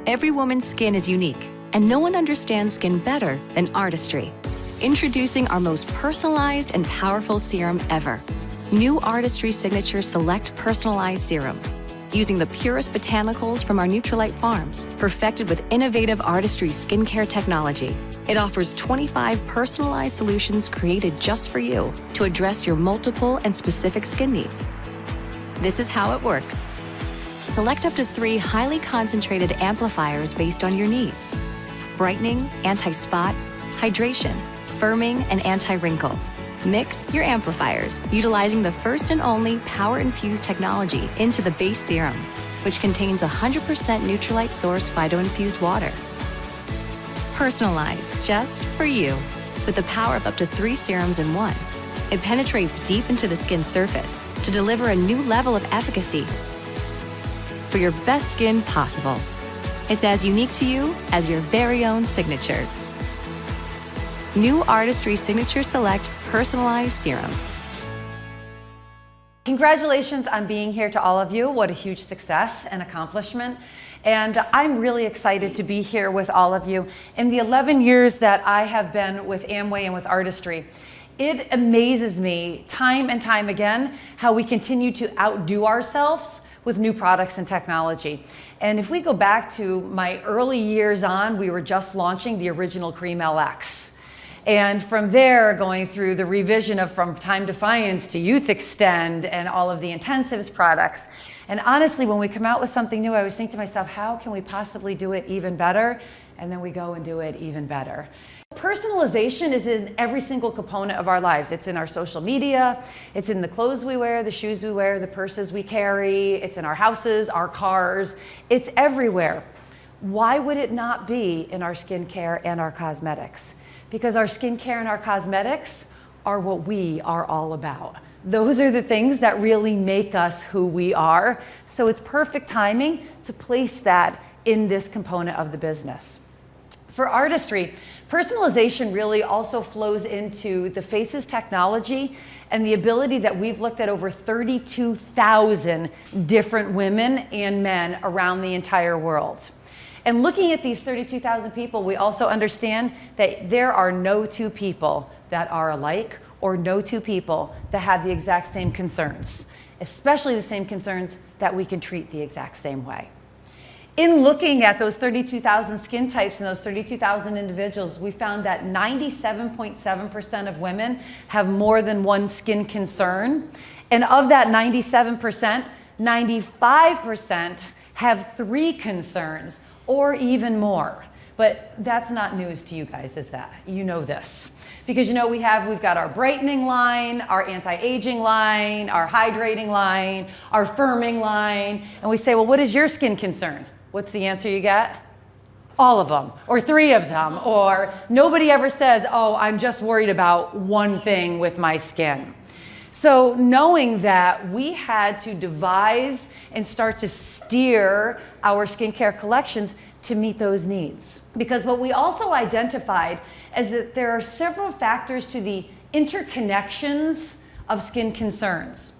Every woman's skin is unique, and no one understands skin better than Artistry. Introducing our most personalized and powerful serum ever. New Artistry Signature Select Personalized Serum. Using the purest botanicals from our Nutrilite farms, perfected with innovative Artistry skincare technology. It offers 25 personalized solutions created just for you to address your multiple and specific skin needs. This is how it works. Select up to 3 highly concentrated amplifiers based on your needs. Brightening, anti-spot, hydration, firming, and anti-wrinkle. Mix your amplifiers, utilizing the first and only power-infused technology into the base serum, which contains 100% Nutrilite source phyto-infused water. Personalize just for you, with the power of up to 3 serums in one. It penetrates deep into the skin surface to deliver a new level of efficacy for your best skin possible. It's as unique to you as your very own signature. New Artistry Signature Select Personalized Serum. Congratulations on being here to all of you. What a huge success and accomplishment. And I'm really excited to be here with all of you. In the 11 years that I have been with Amway and with Artistry, it amazes me time and time again how we continue to outdo ourselves with new products and technology. And if we go back to my early years on, we were just launching the original Cream LX. And from there, going through the revision of From Time Defiance to Youth Extend and all of the intensives products. And honestly, when we come out with something new, I always think to myself, how can we possibly do it even better? And then we go and do it even better. Personalization is in every single component of our lives. It's in our social media, it's in the clothes we wear, the shoes we wear, the purses we carry, it's in our houses, our cars, it's everywhere. Why would it not be in our skincare and our cosmetics? Because our skincare and our cosmetics are what we are all about. Those are the things that really make us who we are. So it's perfect timing to place that in this component of the business. For Artistry, personalization really also flows into the Faces technology and the ability that we've looked at over 32,000 different women and men around the entire world. And looking at these 32,000 people, we also understand that there are no 2 people that are alike or no 2 people that have the exact same concerns, especially the same concerns that we can treat the exact same way. In looking at those 32,000 skin types and those 32,000 individuals, we found that 97.7% of women have more than one skin concern. And of that 97%, 95% have 3 concerns or even more. But that's not news to you guys, is that? You know this. Because you know we've got our brightening line, our anti-aging line, our hydrating line, our firming line, and we say, well, what is your skin concern? What's the answer you get? All of them, or 3 of them, or nobody ever says, oh, I'm just worried about one thing with my skin. So knowing that, we had to devise and start to steer our skincare collections to meet those needs. Because what we also identified is that there are several factors to the interconnections of skin concerns.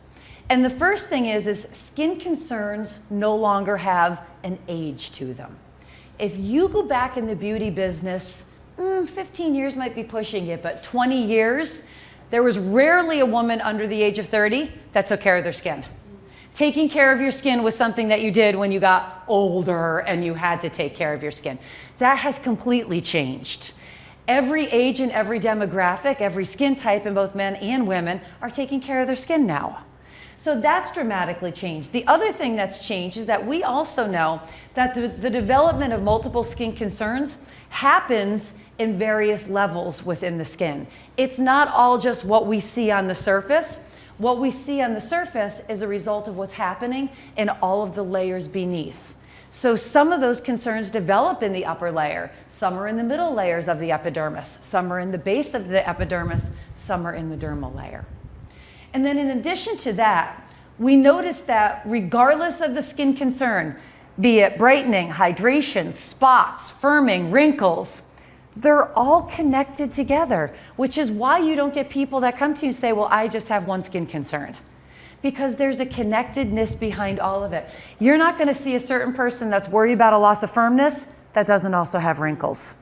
And the first thing is skin concerns no longer have an age to them. If you go back in the beauty business, 15 years might be pushing it, but 20 years, there was rarely a woman under the age of 30 that took care of their skin. Taking care of your skin was something that you did when you got older and you had to take care of your skin. That has completely changed. Every age and every demographic, every skin type in both men and women are taking care of their skin now. So that's dramatically changed. The other thing that's changed is that we also know that the development of multiple skin concerns happens in various levels within the skin. It's not all just what we see on the surface. What we see on the surface is a result of what's happening in all of the layers beneath. So some of those concerns develop in the upper layer, some are in the middle layers of the epidermis, some are in the base of the epidermis, some are in the dermal layer. And then in addition to that, we noticed that regardless of the skin concern, be it brightening, hydration, spots, firming, wrinkles, they're all connected together, which is why you don't get people that come to you and say, well, I just have one skin concern. Because there's a connectedness behind all of it. You're not going to see a certain person that's worried about a loss of firmness that doesn't also have wrinkles.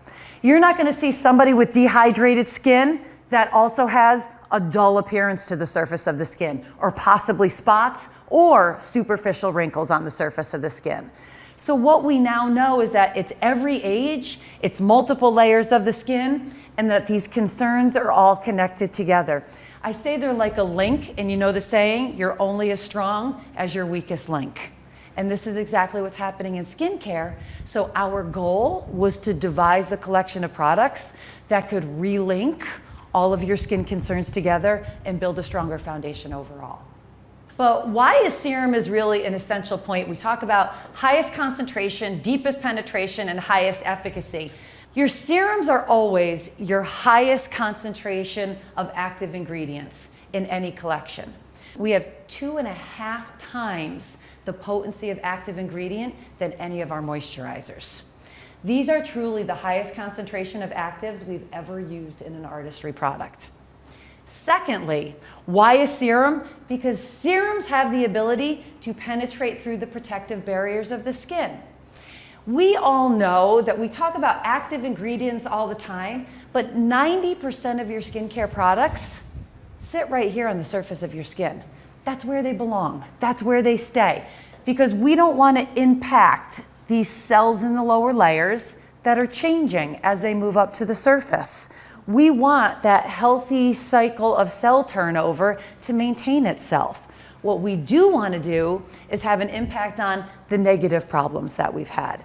You're not going to see somebody with dehydrated skin that also has a dull appearance to the surface of the skin, or possibly spots or superficial wrinkles on the surface of the skin. So what we now know is that it's every age, it's multiple layers of the skin, and that these concerns are all connected together. I say they're like a link, and you know the saying, you're only as strong as your weakest link. And this is exactly what's happening in skincare. So our goal was to devise a collection of products that could relink all of your skin concerns together and build a stronger foundation overall. But why a serum is really an essential point. We talk about highest concentration, deepest penetration, and highest efficacy. Your serums are always your highest concentration of active ingredients in any collection. We have 2.5 times the potency of active ingredient than any of our moisturizers. These are truly the highest concentration of actives we've ever used in an Artistry product. Secondly, why a serum? Because serums have the ability to penetrate through the protective barriers of the skin. We all know that we talk about active ingredients all the time, but 90% of your skincare products sit right here on the surface of your skin. That's where they belong. That's where they stay. Because we don't want to impact these cells in the lower layers that are changing as they move up to the surface. We want that healthy cycle of cell turnover to maintain itself. What we do want to do is have an impact on the negative problems that we've had.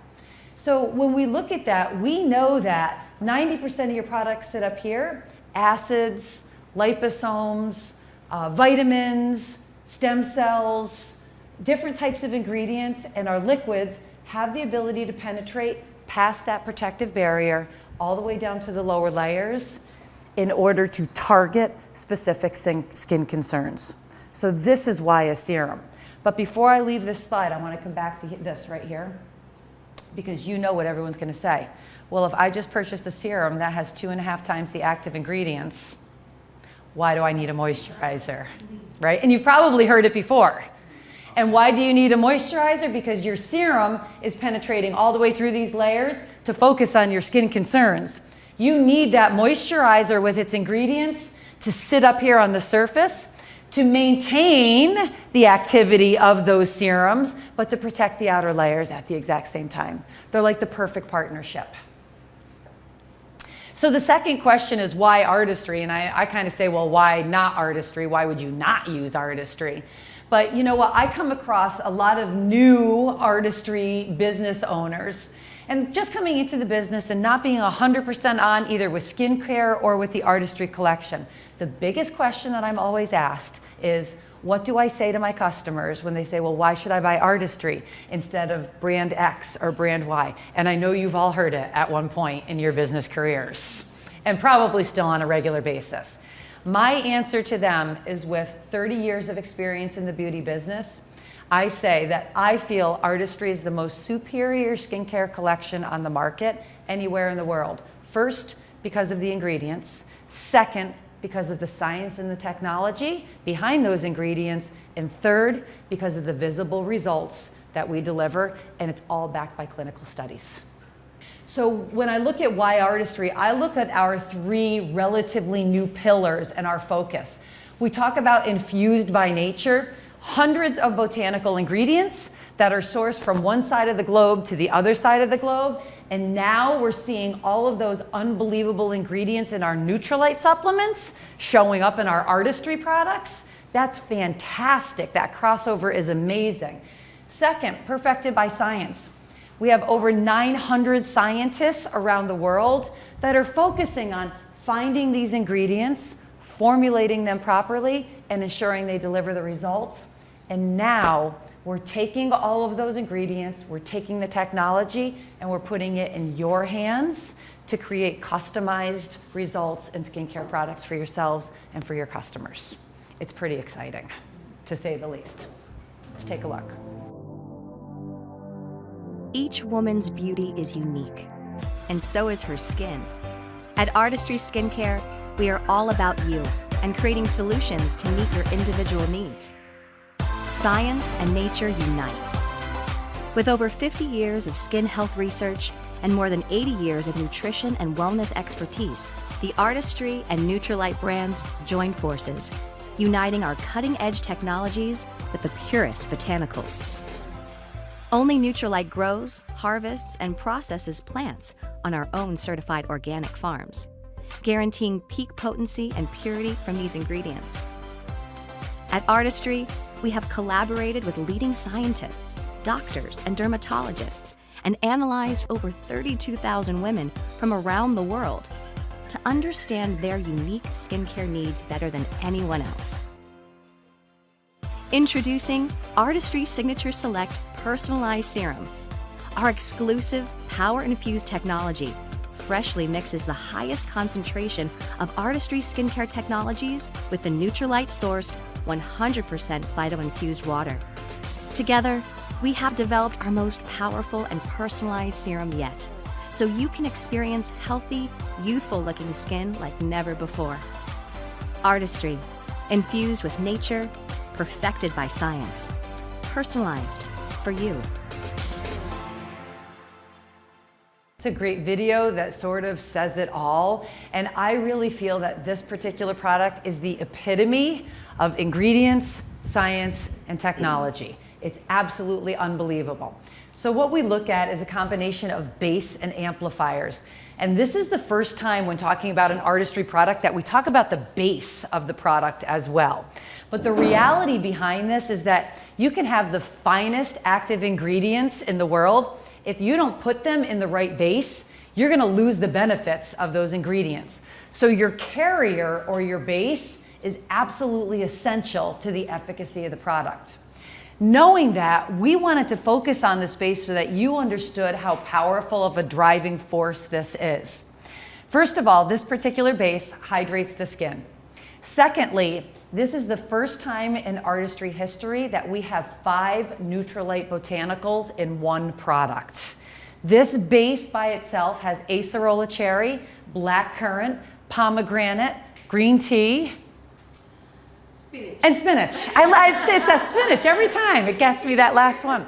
So when we look at that, we know that 90% of your products sit up here: acids, liposomes, vitamins, stem cells, different types of ingredients, and our liquids have the ability to penetrate past that protective barrier all the way down to the lower layers in order to target specific skin concerns. So this is why a serum. But before I leave this slide, I want to come back to this right here, because you know what everyone's going to say. Well, if I just purchased a serum that has 2.5 times the active ingredients, why do I need a moisturizer, right? And you've probably heard it before. And why do you need a moisturizer? Because your serum is penetrating all the way through these layers to focus on your skin concerns. You need that moisturizer with its ingredients to sit up here on the surface to maintain the activity of those serums, but to protect the outer layers at the exact same time. They're like the perfect partnership. So the second question is, why Artistry? And I kind of say, well, why not Artistry? Why would you not use Artistry? But you know what? I come across a lot of new Artistry business owners, and just coming into the business and not being 100% on either with skincare or with the Artistry collection. The biggest question that I'm always asked is, what do I say to my customers when they say, well, why should I buy Artistry instead of brand X or brand Y? And I know you've all heard it at one point in your business careers, and probably still on a regular basis. My answer to them is, with 30 years of experience in the beauty business, I say that I feel Artistry is the most superior skincare collection on the market anywhere in the world. First, because of the ingredients. Second, because of the science and the technology behind those ingredients. And third, because of the visible results that we deliver, and it's all backed by clinical studies. So when I look at why Artistry, I look at our 3 relatively new pillars and our focus. We talk about infused by nature, hundreds of botanical ingredients that are sourced from one side of the globe to the other side of the globe. And now we're seeing all of those unbelievable ingredients in our Neutralite supplements showing up in our Artistry products. That's fantastic. That crossover is amazing. Second, perfected by science. We have over 900 scientists around the world that are focusing on finding these ingredients, formulating them properly, and ensuring they deliver the results. And now we're taking all of those ingredients, we're taking the technology, and we're putting it in your hands to create customized results and skincare products for yourselves and for your customers. It's pretty exciting, to say the least. Let's take a look. Each woman's beauty is unique, and so is her skin. At Artistry Skincare, we are all about you and creating solutions to meet your individual needs. Science and nature unite. With over 50 years of skin health research and more than 80 years of nutrition and wellness expertise, the Artistry and Nutrilite brands join forces, uniting our cutting-edge technologies with the purest botanicals. Only Nutrilite grows, harvests, and processes plants on our own certified organic farms, guaranteeing peak potency and purity from these ingredients. At Artistry, we have collaborated with leading scientists, doctors, and dermatologists, and analyzed over 32,000 women from around the world to understand their unique skincare needs better than anyone else. Introducing Artistry Signature Select Personalized Serum. Our exclusive power-infused technology freshly mixes the highest concentration of Artistry skincare technologies with the Nutrilite-sourced 100% phyto-infused water. Together, we have developed our most powerful and personalized serum yet, so you can experience healthy, youthful-looking skin like never before. Artistry, infused with nature, perfected by science, personalized for you. It's a great video that sort of says it all, and I really feel that this particular product is the epitome of ingredients, science, and technology. It's absolutely unbelievable. So what we look at is a combination of base and amplifiers. And this is the first time when talking about an Artistry product that we talk about the base of the product as well. But the reality behind this is that you can have the finest active ingredients in the world. If you don't put them in the right base, you're gonna lose the benefits of those ingredients. So your carrier or your base is absolutely essential to the efficacy of the product. Knowing that, we wanted to focus on this base so that you understood how powerful of a driving force this is. First of all, this particular base hydrates the skin. Secondly, this is the first time in Artistry history that we have 5 Nutrilite botanicals in one product. This base by itself has acerola cherry, blackcurrant, pomegranate, green tea, and spinach. I say it's that spinach every time. It gets me that last one.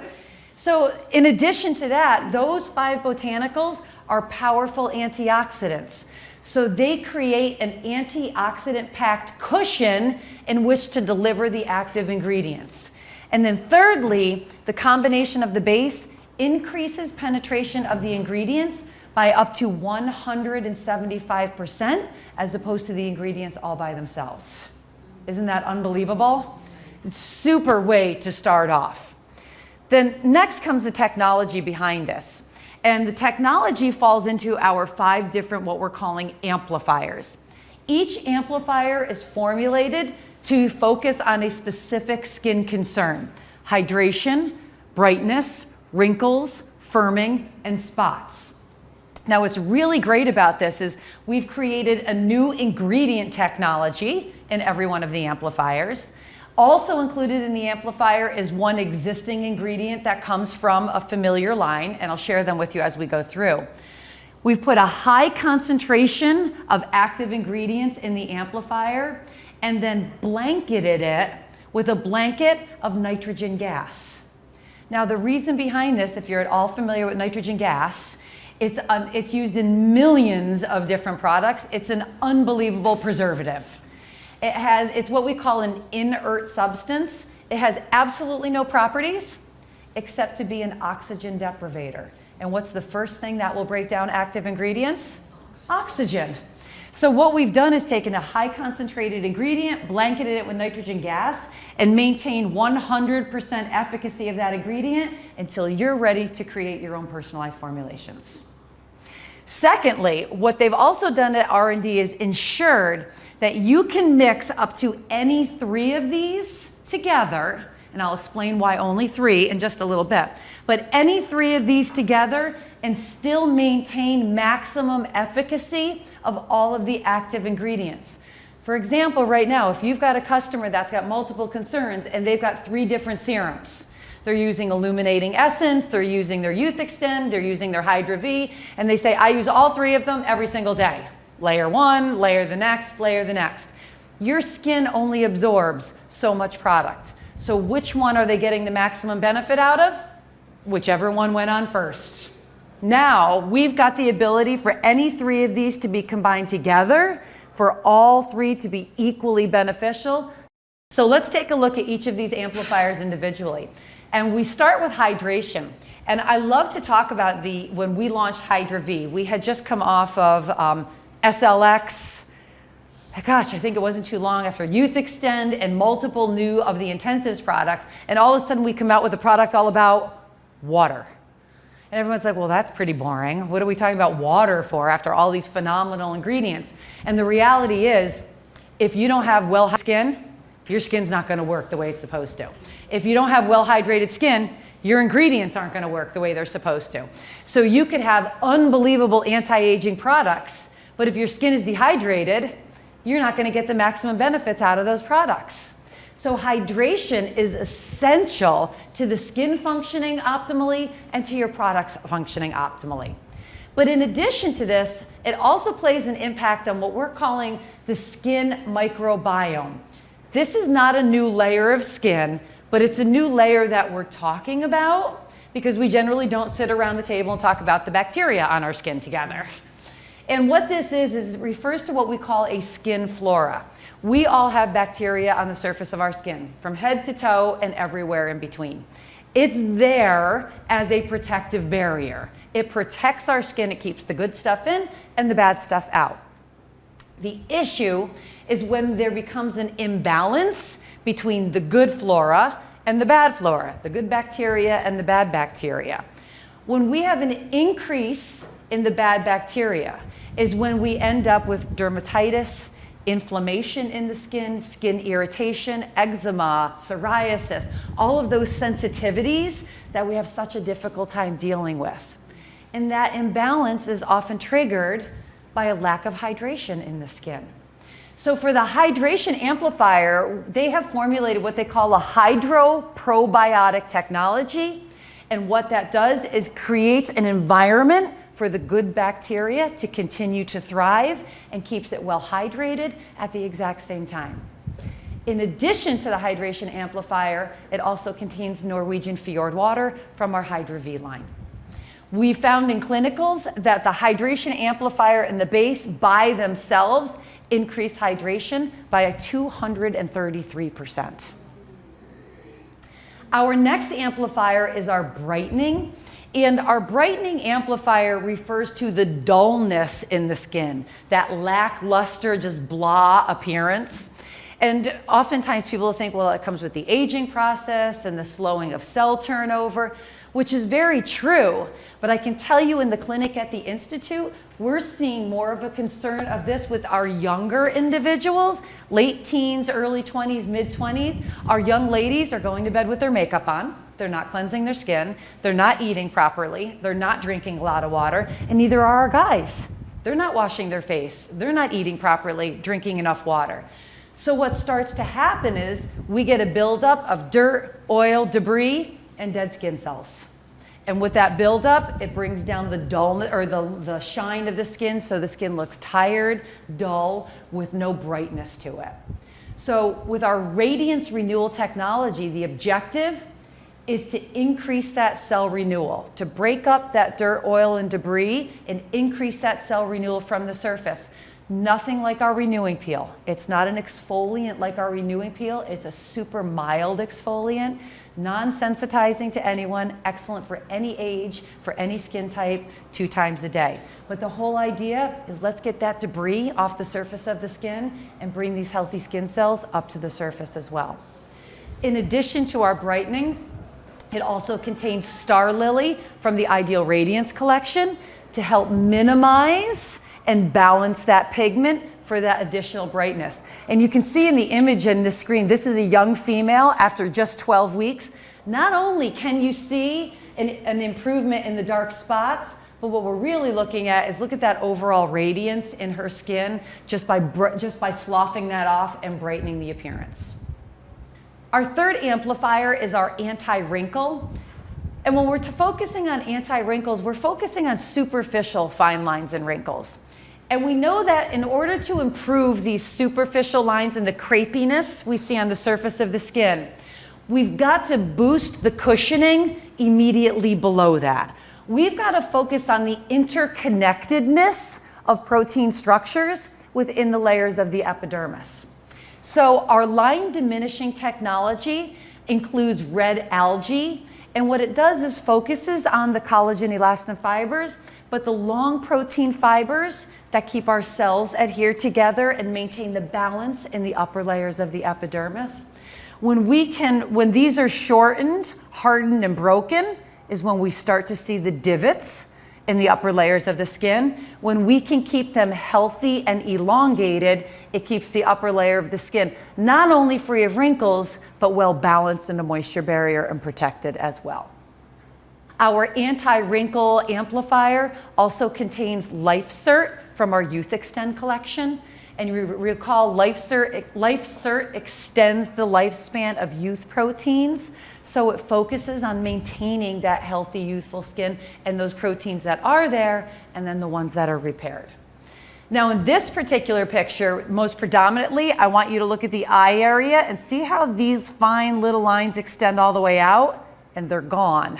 So in addition to that, those 5 botanicals are powerful antioxidants. So they create an antioxidant-packed cushion in which to deliver the active ingredients. And then thirdly, the combination of the base increases penetration of the ingredients by up to 175% as opposed to the ingredients all by themselves. Isn't that unbelievable? It's a super way to start off. Then next comes the technology behind this. And the technology falls into our 5 different what we're calling amplifiers. Each amplifier is formulated to focus on a specific skin concern: hydration, brightness, wrinkles, firming, and spots. Now, what's really great about this is we've created a new ingredient technology in every one of the amplifiers. Also included in the amplifier is one existing ingredient that comes from a familiar line, and I'll share them with you as we go through. We've put a high concentration of active ingredients in the amplifier and then blanketed it with a blanket of nitrogen gas. Now, the reason behind this, if you're at all familiar with nitrogen gas, it's used in millions of different products. It's an unbelievable preservative. It's what we call an inert substance. It has absolutely no properties except to be an oxygen deprivator. And what's the first thing that will break down active ingredients? Oxygen. So what we've done is taken a high concentrated ingredient, blanketed it with nitrogen gas, and maintained 100% efficacy of that ingredient until you're ready to create your own personalized formulations. Secondly, what they've also done at R&D is ensured that you can mix up to any 3 of these together, and I'll explain why only 3 in just a little bit, but any 3 of these together and still maintain maximum efficacy of all of the active ingredients. For example, right now, if you've got a customer that's got multiple concerns and they've got 3 different serums, they're using Illuminating Essence, they're using their Youth Extend, they're using their Hydra V, and they say, I use all 3 of them every single day. Layer 1, layer the next, layer the next. Your skin only absorbs so much product. So which one are they getting the maximum benefit out of? Whichever one went on first. Now we've got the ability for any three of these to be combined together, for all three to be equally beneficial. So let's take a look at each of these amplifiers individually. And we start with hydration. And I love to talk about when we launched Hydra V. We had just come off of SLX. Gosh, I think it wasn't too long after Youth Extend and multiple new of the intensives products. And all of a sudden we come out with a product all about water. And everyone's like, well, that's pretty boring. What are we talking about water for after all these phenomenal ingredients? And the reality is, if you don't have well-hydrated skin, your skin's not going to work the way it's supposed to. If you don't have well-hydrated skin, your ingredients aren't going to work the way they're supposed to. So you could have unbelievable anti-aging products, but if your skin is dehydrated, you're not going to get the maximum benefits out of those products. So hydration is essential to the skin functioning optimally and to your products functioning optimally. But in addition to this, it also plays an impact on what we're calling the skin microbiome. This is not a new layer of skin, but it's a new layer that we're talking about because we generally don't sit around the table and talk about the bacteria on our skin together. And what this is it refers to what we call a skin flora. We all have bacteria on the surface of our skin, from head to toe and everywhere in between. It's there as a protective barrier. It protects our skin, it keeps the good stuff in and the bad stuff out. The issue is when there becomes an imbalance between the good flora and the bad flora, the good bacteria and the bad bacteria. When we have an increase in the bad bacteria is when we end up with dermatitis, inflammation in the skin, skin irritation, eczema, psoriasis, all of those sensitivities that we have such a difficult time dealing with. And that imbalance is often triggered by a lack of hydration in the skin. So for the hydration amplifier, they have formulated what they call a hydroprobiotic technology. And what that does is creates an environment for the good bacteria to continue to thrive and keeps it well hydrated at the exact same time. In addition to the hydration amplifier, it also contains Norwegian fjord water from our Hydra V line. We found in clinicals that the hydration amplifier and the base by themselves increase hydration by a 233%. Our next amplifier is our brightening. And our brightening amplifier refers to the dullness in the skin, that lackluster, just blah appearance. And oftentimes people think, well, it comes with the aging process and the slowing of cell turnover, which is very true. But I can tell you in the clinic at the Institute, we're seeing more of a concern of this with our younger individuals, late teens, early 20s, mid 20s. Our young ladies are going to bed with their makeup on. They're not cleansing their skin. They're not eating properly. They're not drinking a lot of water. And neither are our guys. They're not washing their face. They're not eating properly, drinking enough water. So what starts to happen is we get a buildup of dirt, oil, debris, and dead skin cells. And with that buildup, it brings down the dullness or the shine of the skin, so the skin looks tired, dull, with no brightness to it. So with our radiance renewal technology, the objective is to increase that cell renewal, to break up that dirt, oil, and debris and increase that cell renewal from the surface. Nothing like our renewing peel. It's not an exfoliant like our renewing peel. It's a super mild exfoliant, non-sensitizing to anyone, excellent for any age, for any skin type, 2 times a day. But the whole idea is let's get that debris off the surface of the skin and bring these healthy skin cells up to the surface as well. In addition to our brightening, it also contains Star Lily from the Ideal Radiance collection to help minimize and balance that pigment for that additional brightness. And you can see in the image in this screen, this is a young female after just 12 weeks. Not only can you see an improvement in the dark spots, but what we're really looking at is look at that overall radiance in her skin just by sloughing that off and brightening the appearance. Our third amplifier is our anti-wrinkle. And when we're focusing on anti-wrinkles, we're focusing on superficial fine lines and wrinkles. And we know that in order to improve these superficial lines and the crepiness we see on the surface of the skin, we've got to boost the cushioning immediately below that. We've got to focus on the interconnectedness of protein structures within the layers of the epidermis. So our line diminishing technology includes red algae, and what it does is focuses on the collagen elastin fibers, but the long protein fibers that keep our cells adhered together and maintain the balance in the upper layers of the epidermis. When these are shortened, hardened, and broken is when we start to see the divots in the upper layers of the skin. When we can keep them healthy and elongated, it keeps the upper layer of the skin not only free of wrinkles, but well balanced in a moisture barrier and protected as well. Our anti-wrinkle amplifier also contains LifeCert from our Youth Extend collection. And you recall LifeCert extends the lifespan of youth proteins, so it focuses on maintaining that healthy youthful skin and those proteins that are there, and then the ones that are repaired. Now in this particular picture, most predominantly, I want you to look at the eye area and see how these fine little lines extend all the way out, and they're gone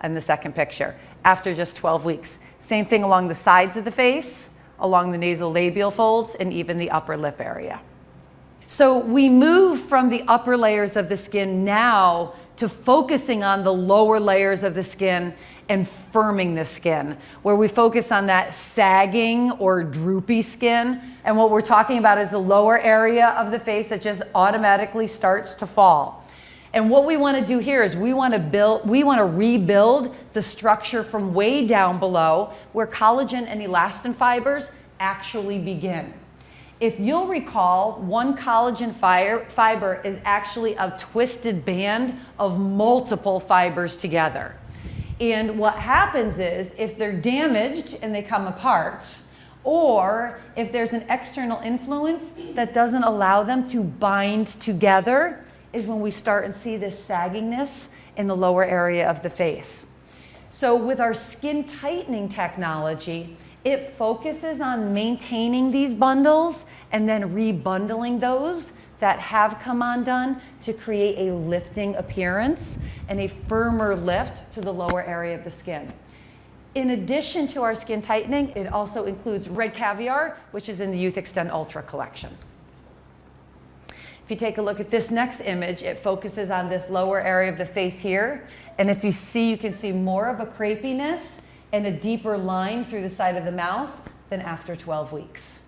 in the second picture after just 12 weeks. Same thing along the sides of the face, along the nasolabial folds, and even the upper lip area. So we move from the upper layers of the skin now to focusing on the lower layers of the skin and firming the skin, where we focus on that sagging or droopy skin. And what we're talking about is the lower area of the face that just automatically starts to fall. And what we want to do here is we want to rebuild the structure from way down below where collagen and elastin fibers actually begin. If you'll recall, one collagen fiber is actually a twisted band of multiple fibers together. And what happens is if they're damaged and they come apart, or if there's an external influence that doesn't allow them to bind together, is when we start and see this saggingness in the lower area of the face. So with our skin tightening technology, it focuses on maintaining these bundles and then rebundling those that have come undone to create a lifting appearance and a firmer lift to the lower area of the skin. In addition to our skin tightening, it also includes red caviar, which is in the Youth Extend Ultra collection. If you take a look at this next image, it focuses on this lower area of the face here. And if you see, you can see more of a crepiness and a deeper line through the side of the mouth than after 12 weeks.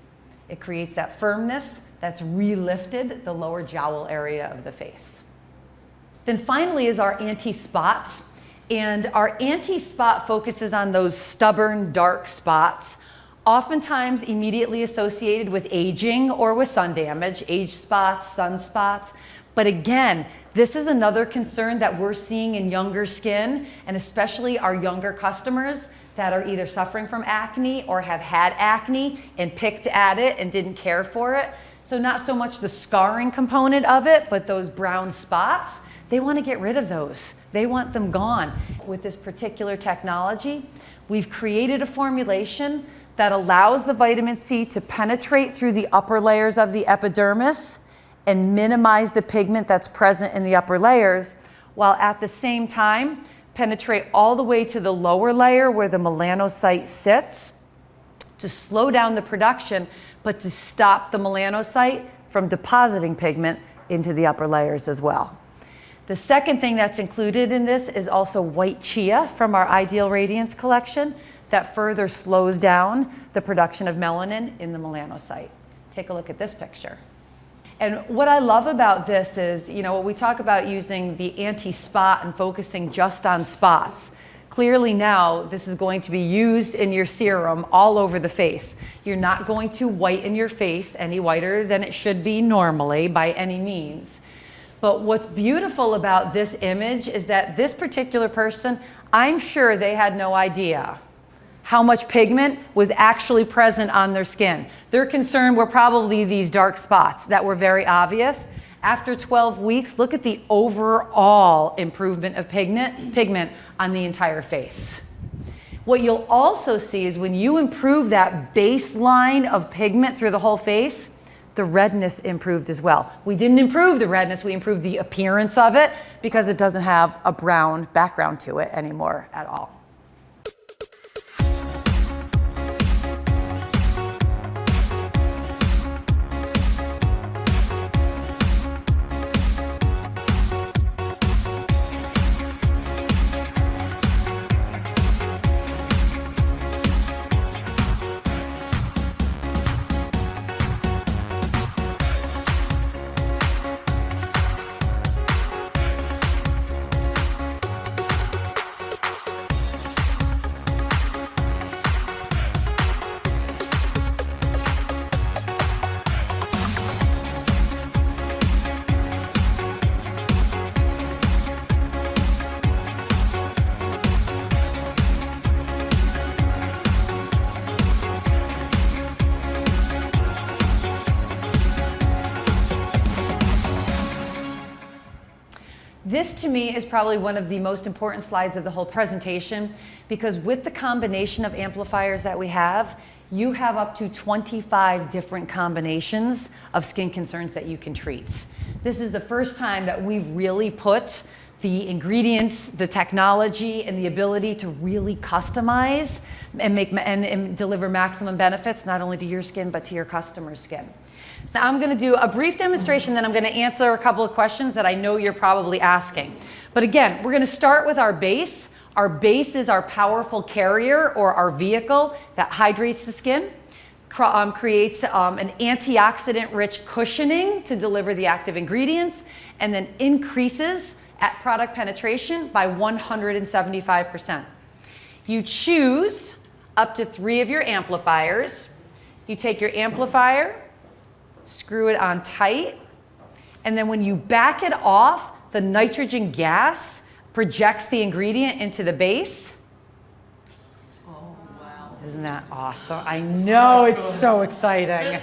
It creates that firmness that's relifted the lower jowl area of the face. Then finally is our anti-spot. And our anti-spot focuses on those stubborn dark spots, oftentimes immediately associated with aging or with sun damage, age spots, sunspots. But again, this is another concern that we're seeing in younger skin, and especially our younger customers that are either suffering from acne or have had acne and picked at it and didn't care for it. So not so much the scarring component of it, but those brown spots, they want to get rid of those. They want them gone. With this particular technology, we've created a formulation that allows the vitamin C to penetrate through the upper layers of the epidermis and minimize the pigment that's present in the upper layers, while at the same time penetrate all the way to the lower layer where the melanocyte sits to slow down the production, but to stop the melanocyte from depositing pigment into the upper layers as well. The second thing that's included in this is also white chia from our Ideal Radiance collection that further slows down the production of melanin in the melanocyte. Take a look at this picture. And what I love about this is, when we talk about using the anti-spot and focusing just on spots, clearly now this is going to be used in your serum all over the face. You're not going to whiten your face any whiter than it should be normally by any means. But what's beautiful about this image is that this particular person, I'm sure they had no idea how much pigment was actually present on their skin. Their concern were probably these dark spots that were very obvious. After 12 weeks, look at the overall improvement of pigment on the entire face. What you'll also see is when you improve that baseline of pigment through the whole face, the redness improved as well. We didn't improve the redness, we improved the appearance of it because it doesn't have a brown background to it anymore at all. This to me is probably one of the most important slides of the whole presentation, because with the combination of amplifiers that we have, you have up to 25 different combinations of skin concerns that you can treat. This is the first time that we've really put the ingredients, the technology, and the ability to really customize and deliver maximum benefits, not only to your skin, but to your customer's skin. So I'm going to do a brief demonstration, then I'm going to answer a couple of questions that I know you're probably asking. But again, we're going to start with our base. Our base is our powerful carrier, or our vehicle that hydrates the skin, creates an antioxidant-rich cushioning to deliver the active ingredients, and then increases at product penetration by 175%. You choose up to 3 of your amplifiers. You take your amplifier, screw it on tight, and then when you back it off, the nitrogen gas projects the ingredient into the base. Oh, wow. Isn't that awesome? I know, it's so exciting.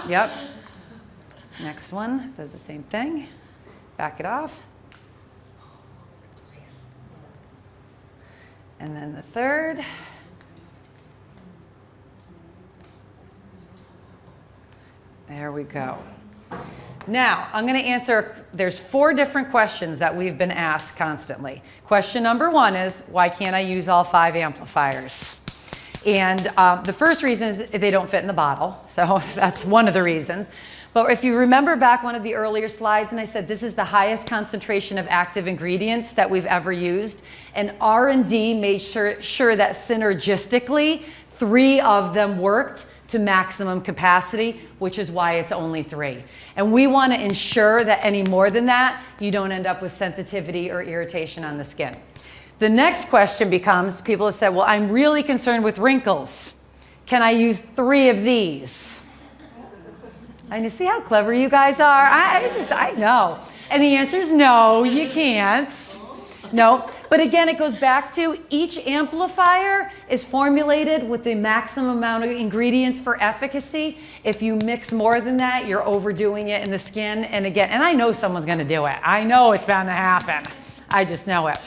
Yep. Next one does the same thing. Back it off. And then the third. There we go. Now, I'm going to answer, there's 4 different questions that we've been asked constantly. Question number 1 is, why can't I use all 5 amplifiers? And the first reason is they don't fit in the bottle. So that's one of the reasons. But if you remember back one of the earlier slides, and I said this is the highest concentration of active ingredients that we've ever used. And R&D made sure that synergistically, 3 of them worked to maximum capacity, which is why it's only 3. And we want to ensure that any more than that, you don't end up with sensitivity or irritation on the skin. The next question becomes, people have said, well, I'm really concerned with wrinkles. Can I use 3 of these? And you see how clever you guys are? I know. And the answer is no, you can't. No, but again, it goes back to each amplifier is formulated with the maximum amount of ingredients for efficacy. If you mix more than that, you're overdoing it in the skin. And again, and I know someone's going to do it. I know it's bound to happen. I just know it.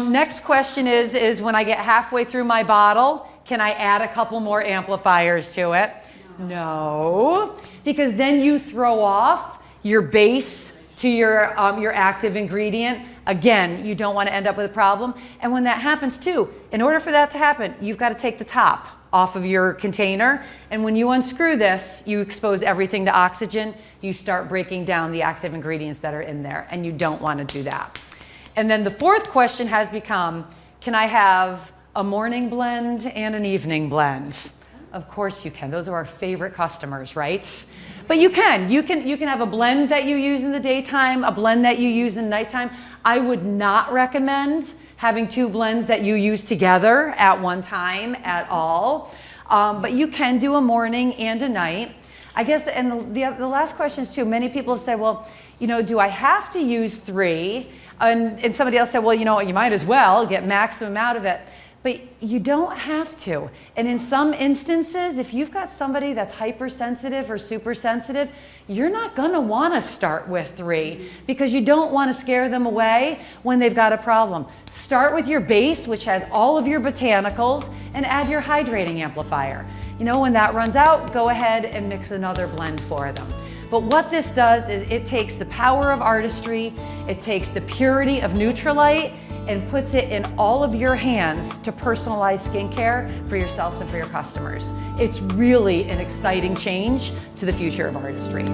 Next question is when I get halfway through my bottle, can I add a couple more amplifiers to it? No, because then you throw off your base to your active ingredient. Again, you don't want to end up with a problem. And when that happens too, in order for that to happen, you've got to take the top off of your container. And when you unscrew this, you expose everything to oxygen. You start breaking down the active ingredients that are in there, and you don't want to do that. And then the 4th question has become, can I have a morning blend and an evening blend? Of course you can. Those are our favorite customers, right? But you can have a blend that you use in the daytime, a blend that you use in nighttime. I would not recommend having 2 blends that you use together at one time at all. But you can do a morning and a night. I guess, and the last question is too, many people have said, well, do I have to use 3? And somebody else said, well, you might as well get maximum out of it. But you don't have to. And in some instances, if you've got somebody that's hypersensitive or super sensitive, you're not going to want to start with 3 because you don't want to scare them away when they've got a problem. Start with your base, which has all of your botanicals, and add your hydrating amplifier. You know, when that runs out, go ahead and mix another blend for them. But what this does is it takes the power of artistry, it takes the purity of Neutralite, and puts it in all of your hands to personalize skincare for yourselves and for your customers. It's really an exciting change to the future of artistry.